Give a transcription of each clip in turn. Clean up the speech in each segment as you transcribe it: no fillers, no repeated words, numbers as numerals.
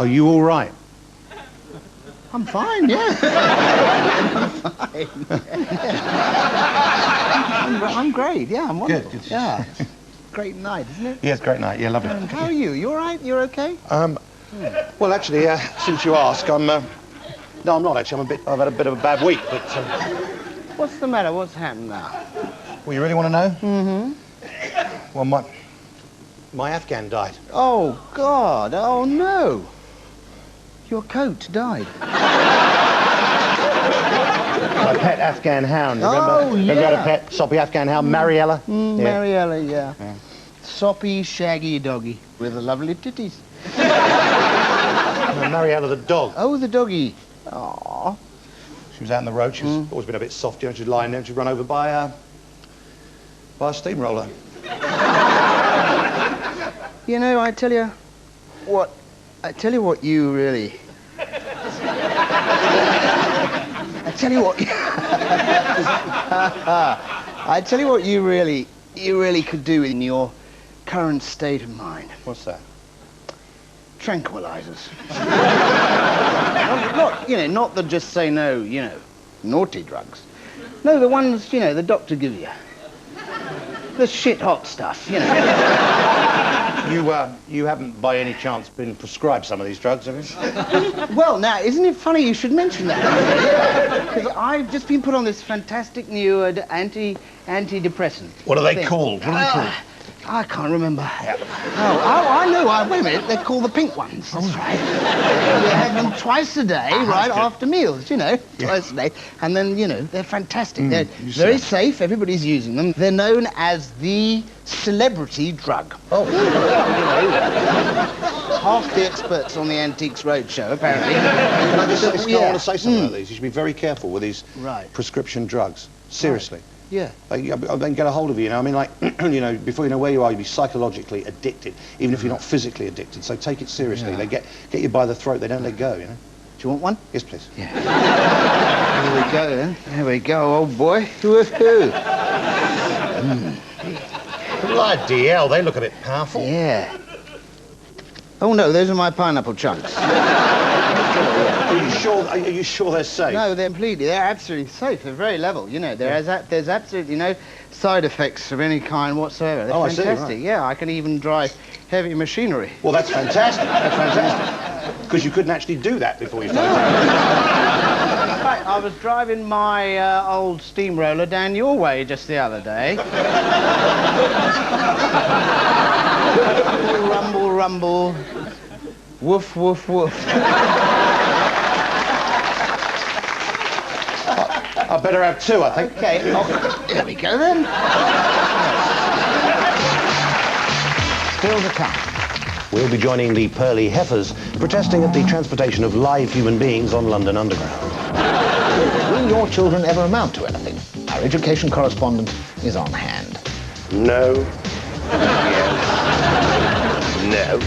Are you all right? I'm fine, yeah. I'm fine. I'm great, yeah, I'm wonderful. Good. Yeah. Great night, isn't it? Yeah, it's a great night. Yeah, lovely. How are you? You all right? You're okay? Well, actually, since you ask, I'm... No, I'm not, actually. I've had a bit of a bad week, but... What's the matter? What's happened now? Well, you really want to know? Mm-hmm. Well, my Afghan died. Oh, God. Oh, no. Your coat died. My pet Afghan hound, remember? Oh, yeah. Remember I had a pet soppy Afghan hound, Marella? Marella, yeah. Soppy, shaggy doggy with lovely titties. No, Marella the dog. Oh, the doggy. Aww. She was out on the road. She's always been a bit soft, you know. She's lying there and she'd run over by a steamroller. You know, I tell you what you really... I tell you what you really could do in your current state of mind. What's that? Tranquilizers. not the just say no, naughty drugs. No, the ones, the doctor gives you. The shit hot stuff, You haven't by any chance been prescribed some of these drugs, have you? Well, now, isn't it funny you should mention that? Because I've just been put on this fantastic new antidepressant. What are they called? What are they called? I can't remember. Yeah. Oh, I know. Wait a minute. They're called the pink ones. That's right. You have them twice a day, right after meals, twice a day. And then, they're fantastic. They're very safe. Everybody's using them. They're known as the celebrity drug. Oh. Half the experts on the Antiques Roadshow, apparently. I want to say something about these. You should be very careful with these prescription drugs. Seriously. Right. Yeah. They can get a hold of you, I mean, like, before you know where you are, you'll be psychologically addicted, even if you're not physically addicted. So take it seriously. Yeah. They get you by the throat. They don't let go, Do you want one? Yes, please. Yeah. Here we go, then. There we go, old boy. Woohoo. Bloody hell, they look a bit powerful. Yeah. Oh, no, those are my pineapple chunks. Are you sure they're safe? No, they're absolutely safe. They're very level, There's absolutely no side effects of any kind whatsoever. They're fantastic. I see, right. Yeah, I can even drive heavy machinery. Well, that's fantastic. That's fantastic. Because you couldn't actually do that before you started. In fact, I was driving my old steamroller down your way just the other day. Rumble, rumble. Woof, woof, woof. I better have two, I think. Okay. Oh, there we go, then. Still to come. We'll be joining the Pearly Heifers protesting at the transportation of live human beings on London Underground. Will your children ever amount to anything? Our education correspondent is on hand. No. Yes. No.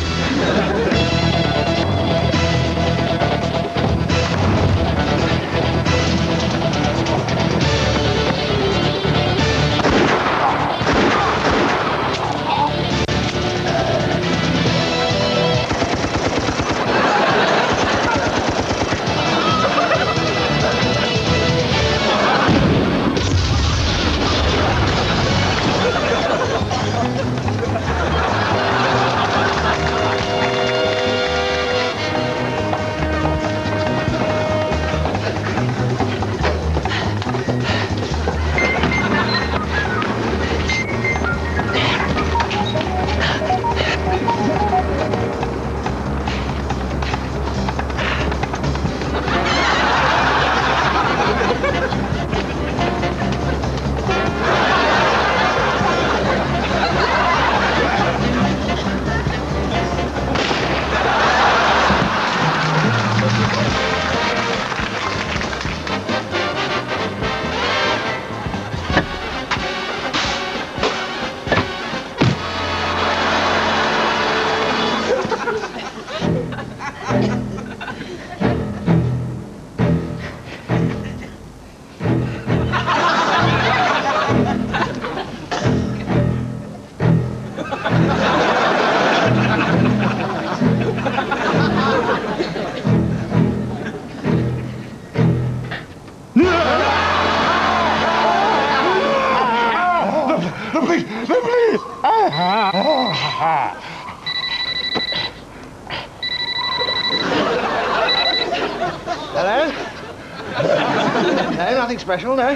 No, nothing special, no.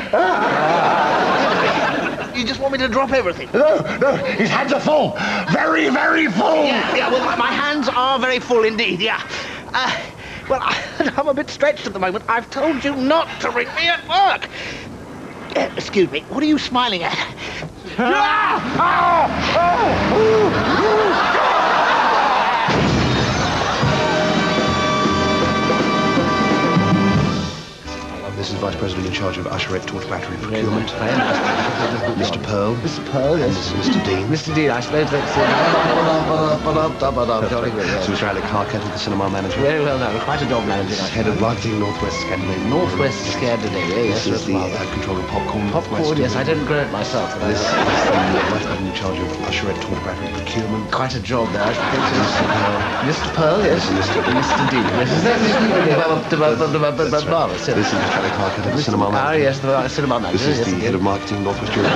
You just want me to drop everything? No, his hands are full. Very, very full. Yeah, well, my hands are very full indeed, yeah. Well, I'm a bit stretched at the moment. I've told you not to ring me at work. Excuse me, what are you smiling at? This is Vice President in charge of Usherette Torch Battery Procurement. Mr. Pearl. Mr. Pearl, yes. Mr. Dean. Mr. Dean, I suppose that's... So Mr. Alec Harkett, the cinema manager. Very well known, quite a job manager. This is Head of Marketing, Northwest Scandinavia. Northwest Scandinavia, yes. This is the controller of popcorn. Popcorn, yes, I don't grow it myself. This is the Vice President in charge of Usherette Torch Battery Procurement. Quite a job there, I should think. Mr. Pearl, yes. Mr. Dean. This is Mr. Alec Harkett, the cinema manager. Ah, yes, the cinema manager. This is the Head of Marketing, Northwest Europe.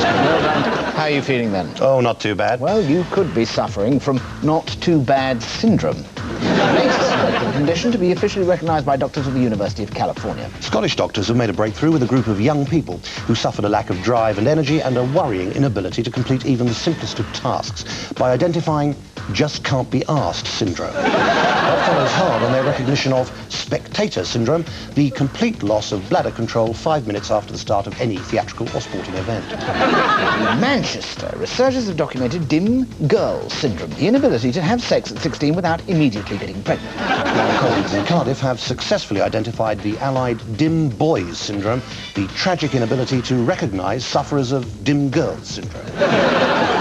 How are you feeling then? Oh, not too bad. Well, you could be suffering from not too bad syndrome. The latest medical condition to be officially recognised by doctors of the University of California. Scottish doctors have made a breakthrough with a group of young people who suffered a lack of drive and energy and a worrying inability to complete even the simplest of tasks by identifying just can't be asked syndrome. That follows hard on their recognition of spectator syndrome, the complete loss of bladder control 5 minutes after the start of any theatrical or sporting event. In Manchester, researchers have documented dim girl syndrome, the inability to have sex at 16 without immediately getting pregnant. Our colleagues in Cardiff have successfully identified the allied dim boys syndrome, the tragic inability to recognise sufferers of dim girls syndrome.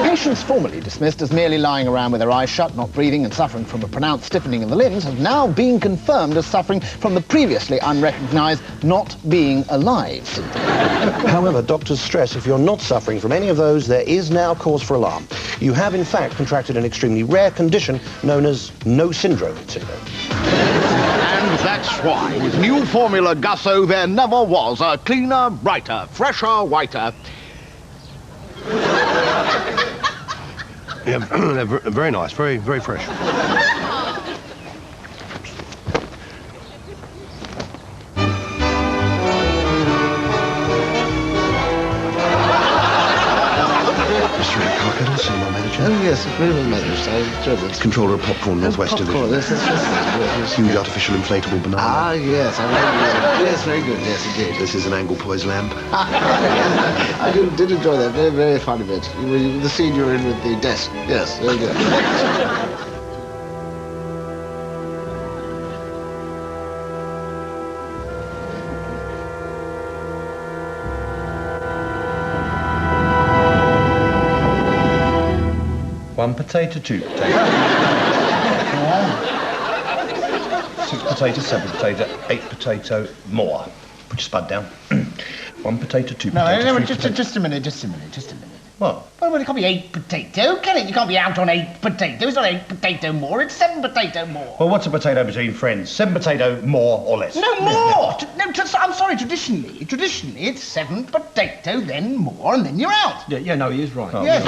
Patients formerly dismissed as merely lying around with their eyes shut, not breathing and suffering from a pronounced stiffening of the limbs have now been confirmed as suffering from the previously unrecognised not being alive syndrome. However, doctors stress if you're not suffering from any of those, there is now cause for alarm. You have, in fact, contracted an extremely rare condition known as no syndrome syndrome. And that's why, with new formula Gusso, there never was a cleaner, brighter, fresher, whiter... Yeah, very nice, very, very fresh. Mr. Alec Harkett, cinema manager. Oh, yes, very well managed. Controller of popcorn, Northwest Popcorn, Division. yes. Huge artificial inflatable banana. Ah, yes, yes, very good, yes, indeed. This is an angle poise lamp. I did enjoy that, very, very funny bit. The scene you were in with the desk, yes, very good. One potato, two potato. 6 potato, 7 potato, 8 potato, more. Put your spud down. 1 potato, 2 potato, 3 potato. Just a minute. What? Well, it can't be 8 potato, can it? You can't be out on 8 potato. It's not 8 potato more, it's 7 potato more. Well, what's a potato between friends? 7 potato, more or less? No, more! I'm sorry, traditionally, it's 7 potato, then more, and then you're out. Yeah, no, he is right. Yes,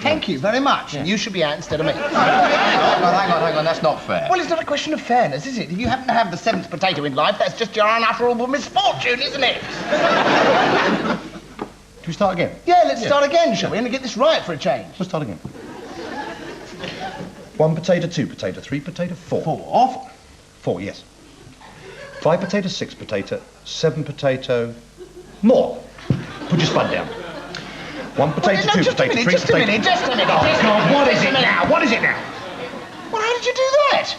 thank you very much. Yeah. You should be out instead of me. Hang on, that's not fair. Well, it's not a question of fairness, is it? If you happen to have the 7th potato in life, that's just your unutterable misfortune, isn't it? Should we start again? Yeah, let's start again, shall we? And get this right for a change. We'll start again. 1 potato, 2 potato, 3 potato, 4. 4. 4, yes. 5 potato, 6 potato, 7 potato, more. Put your spud down. 1 potato, 2 potato, 3 potato... Just a minute. Oh, God, what is it now? What is it now? Well, how did you do that?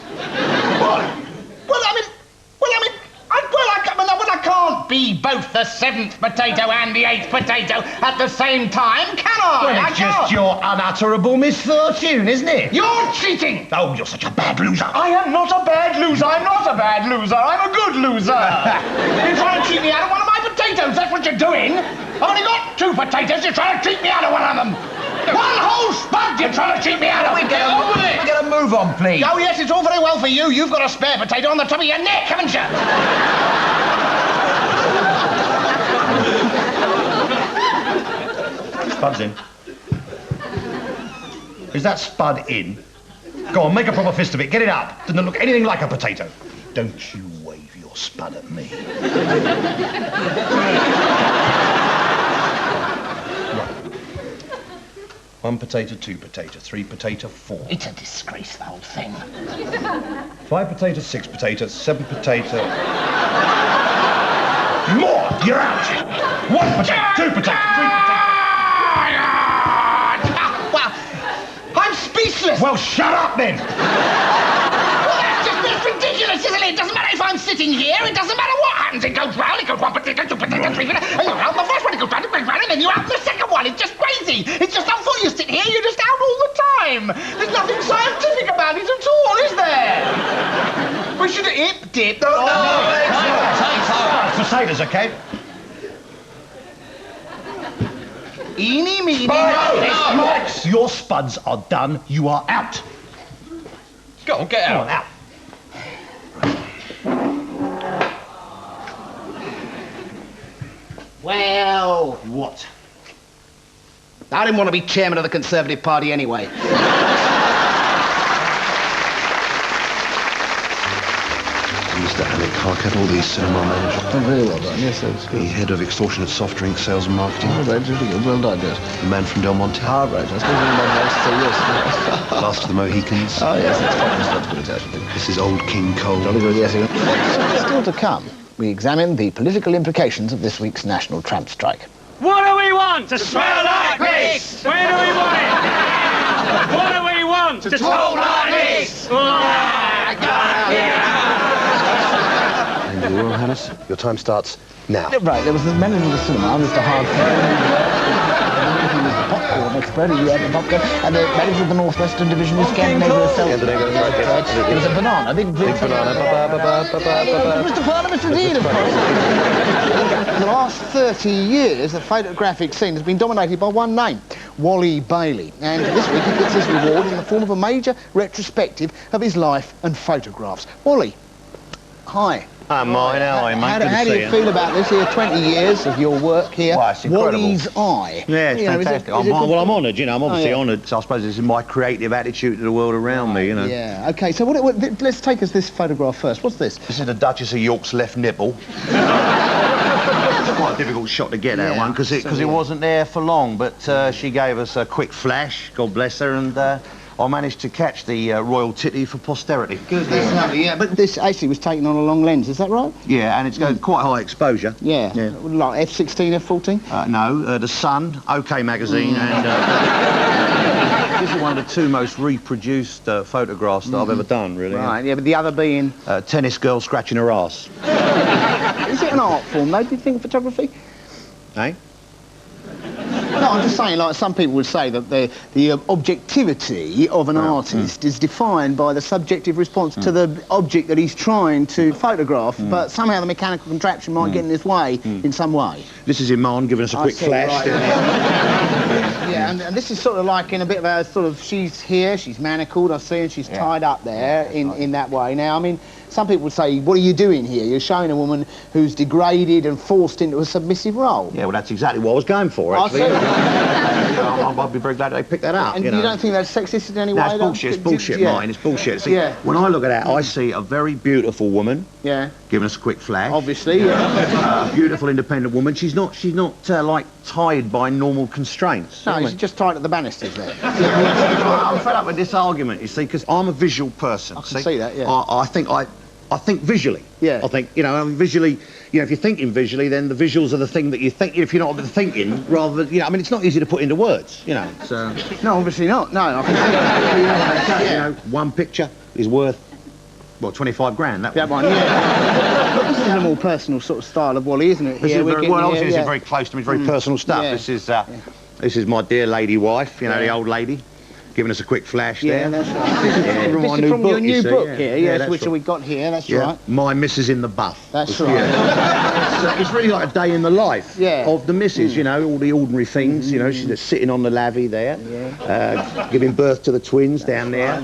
What? Well, I can't be both the 7th potato and the 8th potato at the same time, can I? Well, it's just your unutterable misfortune, isn't it? You're cheating! Oh, you're such a bad loser. I am not a bad loser. I'm not a bad loser. I'm a good loser. You're trying to cheat me out of one of my potatoes. That's what you're doing. I've only got 2 potatoes. You're trying to cheat me out of one of them. One whole spud you're trying to cheat me out of. Get on with it. Get a move on, please. Oh, yes, it's all very well for you. You've got a spare potato on the top of your neck, haven't you? Spud's in. Is that spud in? Go on, make a proper fist of it. Get it up. Doesn't it look anything like a potato? Don't you wave your spud at me. One potato, 2 potato, 3 potato, 4. It's a disgrace, the whole thing. 5 potato, 6 potato, 7 potato. More! You're out! 1 potato, 2 potato, 3 potato. Well, I'm speechless. Well, shut up then! That's ridiculous, isn't it? It doesn't matter if I'm sitting here. It doesn't matter what happens. It goes round. It goes 1 potato, 2 potato, 3 potato. And you're out the first one. It goes round, and then you're out the second one. It's just crazy. It's just not for you sit here. You're just out all the time. There's nothing scientific about it at all, is there? We should have dip. No, potatoes, okay? Eeny, meeny, Max, your spuds are done. You are out. Go on, get out. Come on, out. Well, What? I didn't want to be chairman of the Conservative Party anyway. Mr. Alec Harkettle, the cinema manager. Oh, very well done. Yes, that's The good. head of extortionate soft drink sales and marketing. Oh, right, really good. Well done, yes. The man from Del Monte. Ah, right. I suppose everyone knows to say yes. Last of the Mohicans. Oh, yes, that's fine. That's good, actually. This is Old King Cole. Jolly good, yes. Still to come, we examine the political implications of this week's national tramp strike. What do we want? To smell like pigs! Where do we want it? What do we want? To talk like this! And your Royal Highness, your time starts now. Right, there was the manager of the cinema, Mr. Hardcare. Popcorn expert, he had the popcorn. And the manager of the Northwestern Division of Scandinavia Celtic. There was a banana, big banana. Mr. Parliament, indeed, of course. In the last 30 years, the photographic scene has been dominated by one name, Wally Bailey. And this week he gets his reward in the form of a major retrospective of his life and photographs. Wally, hi. Hi, Martin. How are you, mate? How do you feel about this here, 20 years of your work here? Well, it's incredible. Wally's Eye. Yeah, it's You know, fantastic. is it I'm honoured, you know. I'm obviously yeah. honoured. So I suppose this is my creative attitude to the world around me, you know. Yeah, OK, so let's take us this photograph first. What's this? This is the Duchess of York's left nipple. It's quite a difficult shot to get that Yeah, one, because it wasn't there for long, but she gave us a quick flash, God bless her, and I managed to catch the royal titty for posterity. Good, that's lovely, yeah. But this actually was taken on a long lens, is that right? Yeah, and it's got quite high exposure. Yeah. Like F16, F14? No, The Sun, OK Magazine, and this is one of the 2 most reproduced photographs that I've ever done, really. Right, yeah, but the other being... Tennis girl scratching her ass. Is it an art form, though, do you think, photography? Eh? No, I'm just saying, like, some people would say that the objectivity of an artist is defined by the subjective response to the object that he's trying to photograph, but somehow the mechanical contraption might get in his way in some way. This is Iman giving us a quick flash. Right. Yeah, and this is sort of like in a bit of a sort of, she's here, she's manacled, I see, and she's tied up there in that way. Now, I mean, some people would say, what are you doing here? You're showing a woman who's degraded and forced into a submissive role. Yeah, well, that's exactly what I was going for, actually. I'd be very glad they picked that up. And you don't think that's sexist in any way? No, it's bullshit. It's bullshit, Martin. It's bullshit. See, when I look at that, I see a very beautiful woman. Yeah. Giving us a quick flash. Obviously, yeah. A beautiful, independent woman. She's not like tied by normal constraints. No, she's just tied at the banisters there. I'm fed up with this argument, you see, because I'm a visual person. I can see that, yeah. I think visually. Yeah. I think, visually, if you're thinking visually, then the visuals are the thing that you think, if you're not thinking, rather than, I mean, it's not easy to put into words, so... No, obviously not. No, I can see that. One picture is worth, what, 25 grand, that one? Yeah. But this is a more personal sort of style of Wally, isn't it? This is obviously this is very close to me, very personal stuff. Yeah. This is my dear lady wife, the old lady, giving us a quick flash there. Yeah, that's right. This is from your new book here, yes, which we got here, that's right. My Missus in the Buff. That's right. It's really like a day in the life of the missus, all the ordinary things, she's sitting on the lavvy there, giving birth to the twins down there,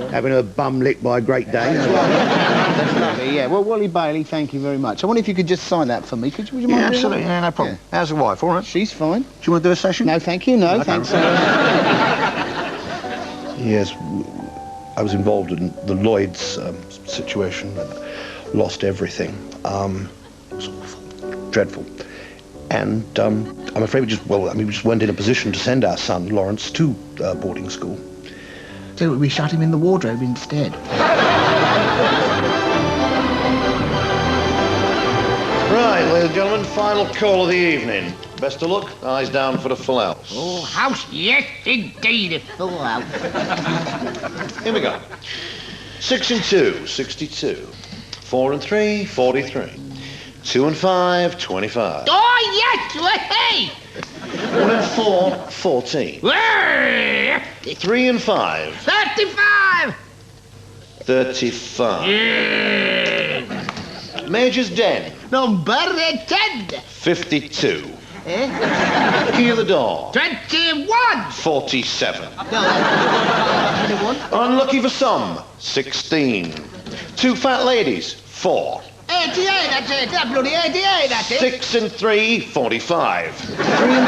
having her bum licked by a Great Dane. That's lovely, yeah. Well, Wally Bailey, thank you very much. I wonder if you could just sign that for me. Would you mind doing absolutely, that? no problem. How's the wife, all right? She's fine. Do you want to do a session? No, thank you, no, thanks. Yes, I was involved in the Lloyd's situation. lost everything. It was awful, dreadful. And I'm afraid we just weren't in a position to send our son, Lawrence, to boarding school. So we shut him in the wardrobe instead. Right, ladies and gentlemen, final call of the evening. Best of luck, eyes down for the full house. Oh, house, yes, indeed, a full house. Here we go. 6 and 2, 62. 4 and 3, 43. 2 and 5, 25. Oh, yes, hey! 1 and 4, 14. 3 and 5. 35! 35. Yeah. Major's Den. Number 10. 52. Eh? Key of the door. 21. 47. No, 21. Unlucky for some. 16. 2 fat ladies. 4. 88, that's it. That bloody 88, that's it. 6 and 3, 45. 3 and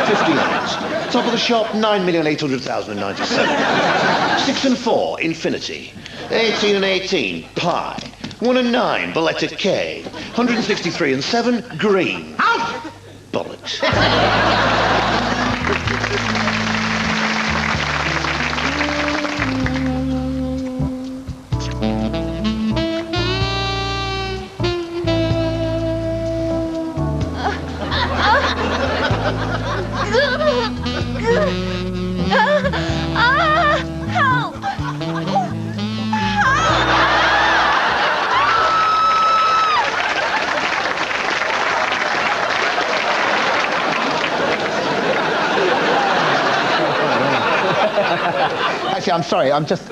2, 58. Top of the shop, 9,800,097. 6 and 4, infinity. 18 and 18, pi. 1 and 9, the letter K. 163 and 7, green. House! Bollocks. Help! Actually, I'm sorry. I'm just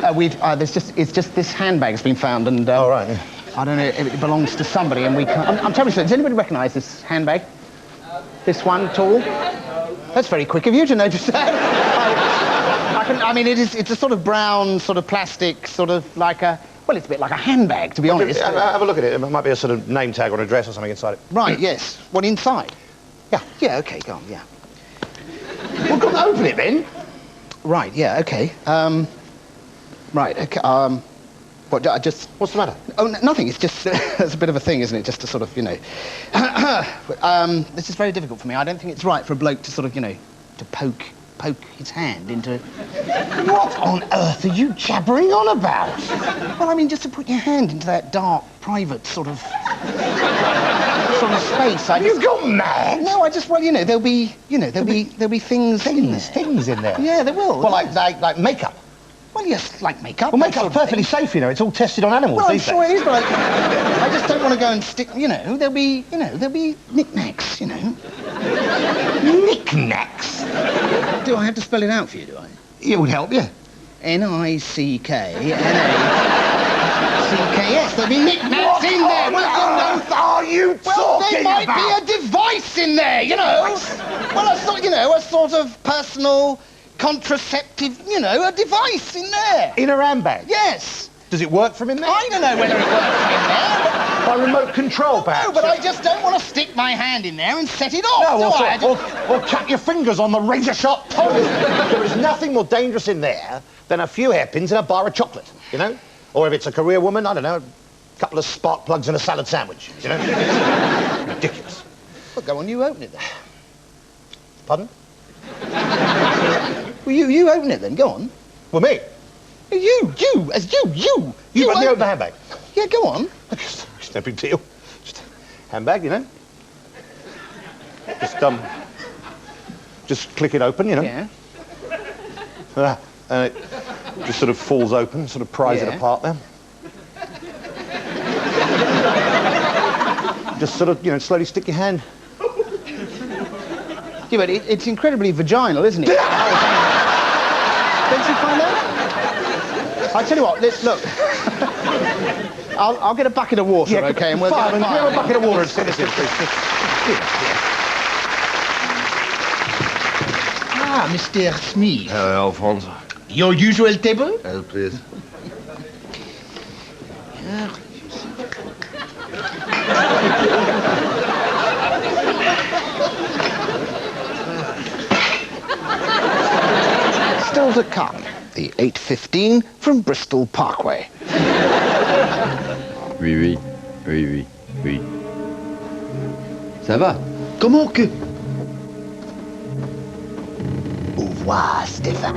it's just this handbag's been found, and All right. I don't know if it belongs to somebody, and we can't. I'm terribly sorry. Does anybody recognise this handbag? This one at all? That's very quick of you to notice that. I mean, it's a sort of brown, sort of plastic, sort of like a. Well, it's a bit like a handbag, to be honest. Have a look at it. It might be a sort of name tag or an address or something inside it. Right. Yes. What inside? Yeah. Yeah. Okay. Go on. Yeah. Well, go on, open it then. Right. Yeah. Okay. Right. Okay. What? What's the matter? Oh, nothing. It's just it's a bit of a thing, isn't it? Just to sort of, you know. This is very difficult for me. I don't think it's right for a bloke to sort of, you know, to poke his hand into. What on earth are you jabbering on about? Well, I mean, just to put your hand into that dark, private sort of space. You gone mad? No, well, you know, there'll be things in there. Things in there. Yeah, there will. Well, like makeup. Well, yes, like makeup. Well, makeup's perfectly safe, you know. It's all tested on animals Well, I'm these sure days. it is, but I just don't want to go and stick. You know, there'll be knickknacks. You know. Knickknacks. Do I have to spell it out for you? Do I? It would help, yeah. N-I-C-K-N-A-C-K-S. There'll be knickknacks in there. What on earth are you talking there might about? be a device in there, you know. Well, a sort of personal contraceptive, you know, a device in there. In a handbag? Yes. Does it work from in there? I don't know whether it works in there. By remote control, perhaps? No, but I just don't want to stick my hand in there and set it off, No, do I? or cut your fingers on the razor-sharp toes. There is nothing more dangerous in there than a few hairpins in a bar of chocolate, you know? Or if it's a career woman, I don't know, a couple of spark plugs in a salad sandwich, you know? Ridiculous. Well, go on, you open it then. Pardon? Well, you open it then, go on. Well, me? You You open the handbag. Yeah, go on. It's no big deal. Just a handbag, you know? Just click it open, you know? Yeah. And it just sort of falls open, sort of pries it Yeah. apart there. Just sort of, you know, slowly stick your hand. Yeah, but it's incredibly vaginal, isn't it? Don't you find that? I tell you what, look. I'll get a bucket of water, okay, and we'll fine, get and grab a bucket of water and sit this in, please. Ah, Mr. Smith. Hello, Alphonse. Your usual table? Oh, please. Still to come, the 8:15 from Bristol Parkway. Oui, oui. Oui, oui, oui. Ça va? Comment que... Au revoir, Stéphane.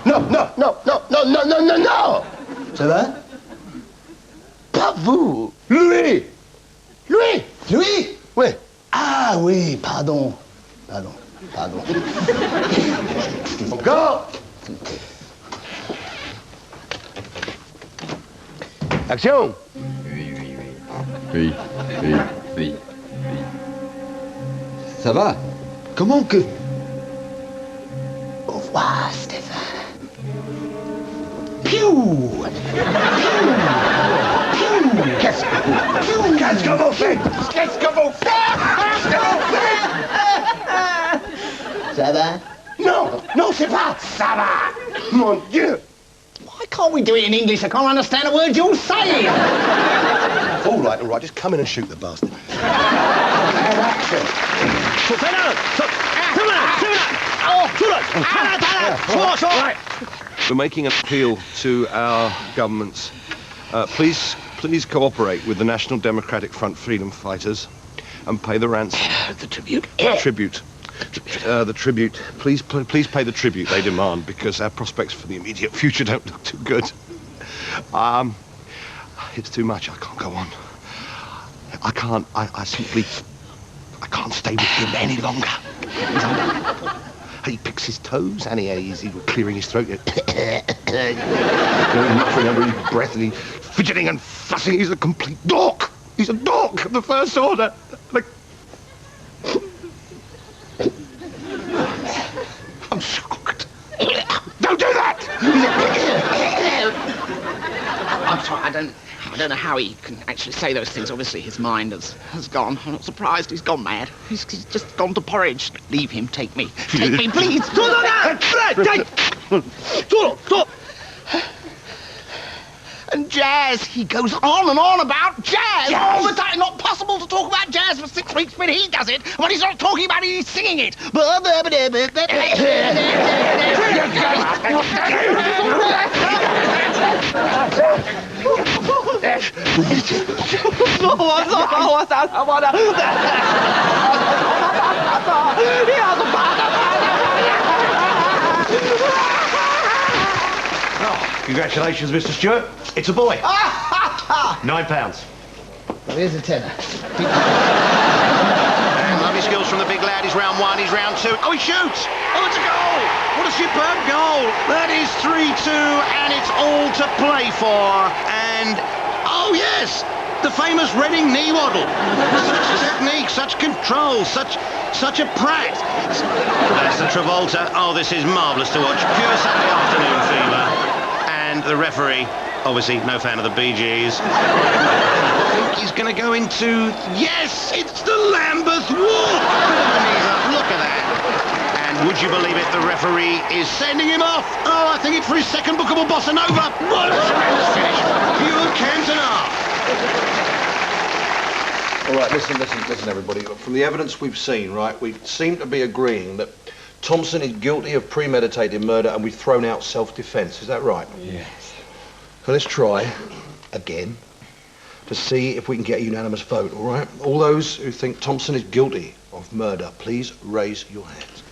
Non, non, non, non, non, non, non, non, non. Ça va? Pas vous. Lui. Lui. Lui? Oui. Ah oui, pardon. Pardon, pardon. Encore. Action. Oui, oui, oui. Oui, oui, oui, oui. Ça va? Comment que... Au revoir, Stéphane. Piou! Piou! Qu'est-ce que vous faites? Qu'est-ce que vous faites? Qu'est-ce que vous faites? Ça va? Non, non, c'est pas ça va. Mon Dieu. Why can't we do it in English? I can't understand a word you're saying. All right, just come in and shoot the bastard. We're making an appeal to our governments. Please cooperate with the National Democratic Front freedom fighters and pay the ransom. The tribute? Tribute. The tribute. Please pay the tribute they demand, because our prospects for the immediate future don't look too good. It's too much. I can't go on. I can't stay with him any longer. He picks his toes and he's clearing his throat. Muttering under his breath, and he's fidgeting and fussing. He's a complete dork. He's a dork of the first order. Like... I'm shocked. Don't do that! I'm sorry, I don't know how he can actually say those things. Obviously, his mind has gone. I'm not surprised he's gone mad. He's just gone to porridge. Leave him. Take me. Take me, please. And jazz. He goes on and on about jazz all the time. Not possible to talk about jazz for 6 weeks when he does it. When he's not talking about it, he's singing it. Congratulations, Mr. Stewart. It's a boy. £9. Well, here's a tenner. Lovely skills from the big lad. He's round one, he's round two. Oh, he shoots! Oh, it's a goal! What a superb goal! That is 3-2, and it's all to play for. And, oh yes, the famous Reading knee waddle. Such technique, such control, such a prat. That's the Travolta. Oh, this is marvellous to watch. Pure Saturday afternoon fever. And the referee, obviously no fan of the Bee Gees. I think he's going to go into... Yes, it's the Lambeth Walk! Look at that. And would you believe it, the referee is sending him off. Oh, I think it's for his second bookable bossa nova. What a tremendous finish. Pure Cantona. All right, listen, everybody. From the evidence we've seen, right, we seem to be agreeing that Thompson is guilty of premeditated murder and we've thrown out self-defence. Is that right? Yes. So let's try again to see if we can get a unanimous vote, all right? All those who think Thompson is guilty of murder, please raise your hands.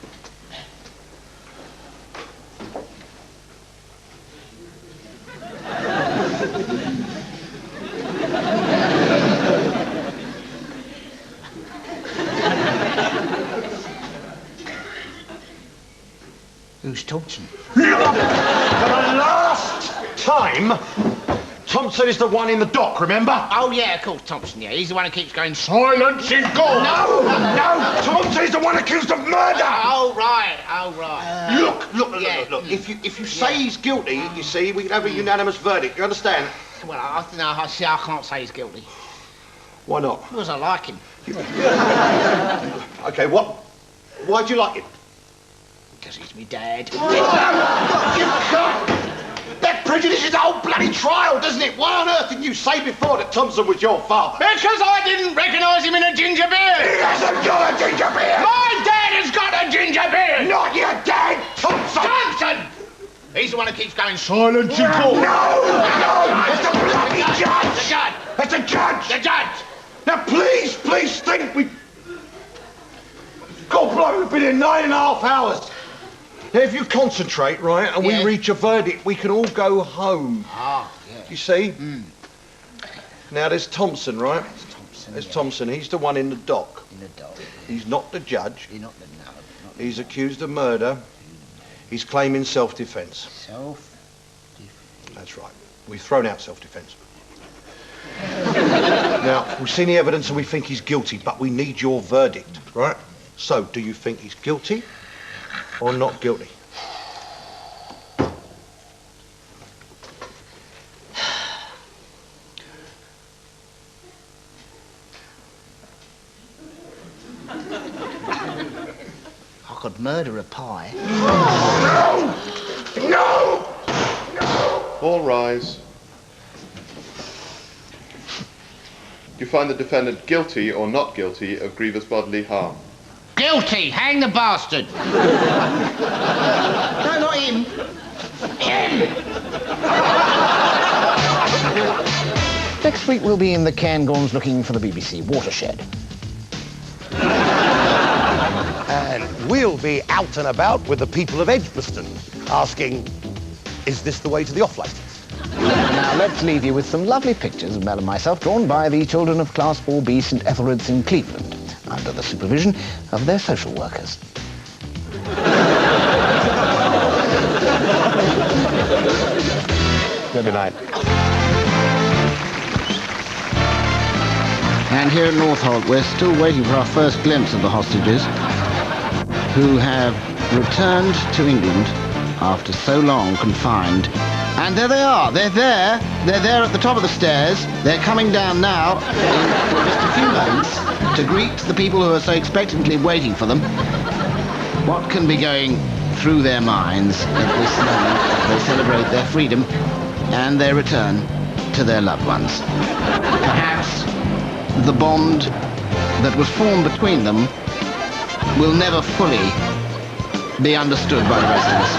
Who's Thompson? For the last time, Thompson is the one in the dock, remember? Oh, yeah, of course, Thompson, yeah. He's the one who keeps going, silence is gone. No, Thompson is the one accused of murder. Oh, right. Look. Yeah. If you say he's guilty, you see, we can have a unanimous verdict. You understand? Well, I can't say he's guilty. Why not? Because I like him. Okay, why'd you like him? Because he's me dad. You can't. That prejudices the whole bloody trial, doesn't it? Why on earth didn't you say before that Thompson was your father? Because I didn't recognise him in a ginger beard. He hasn't got a ginger beard. My dad has got a ginger beard. Not your dad, Thompson. Thompson! He He's the one who keeps going silence in court. No! It's the bloody judge! The judge! It's the judge! The judge! Now, please think we... God, blow, we've been here 9.5 hours. Now, if you concentrate, right, and we reach a verdict, we can all go home. Ah, yeah. You see? Now, there's Thompson, right? There's Thompson. He's the one in the dock. In the dock. He's not the judge. He's not the... No. He's accused of murder. He's claiming self-defence. Self-defence. That's right. We've thrown out self-defence. Now, we've seen the evidence and we think he's guilty, but we need your verdict, right? So, do you think he's guilty or not guilty? I could murder a pie. No! No! All rise. You find the defendant guilty or not guilty of grievous bodily harm? Guilty! Hang the bastard! No, not him. Him! Next week we'll be in the Cairngorms looking for the BBC watershed. And we'll be out and about with the people of Edgbaston, asking, is this the way to the off-licence? Now let's leave you with some lovely pictures of Mel and myself drawn by the children of Class 4B St Etheldred's in Cleveland, under the supervision of their social workers. Good night. And here at Northolt, we're still waiting for our first glimpse of the hostages, who have returned to England after so long confined. And there they are. They're there. They're there at the top of the stairs. They're coming down now in just a few moments to greet the people who are so expectantly waiting for them. What can be going through their minds at this moment as they celebrate their freedom and their return to their loved ones? Perhaps the bond that was formed between them will never fully be understood by the rest of us.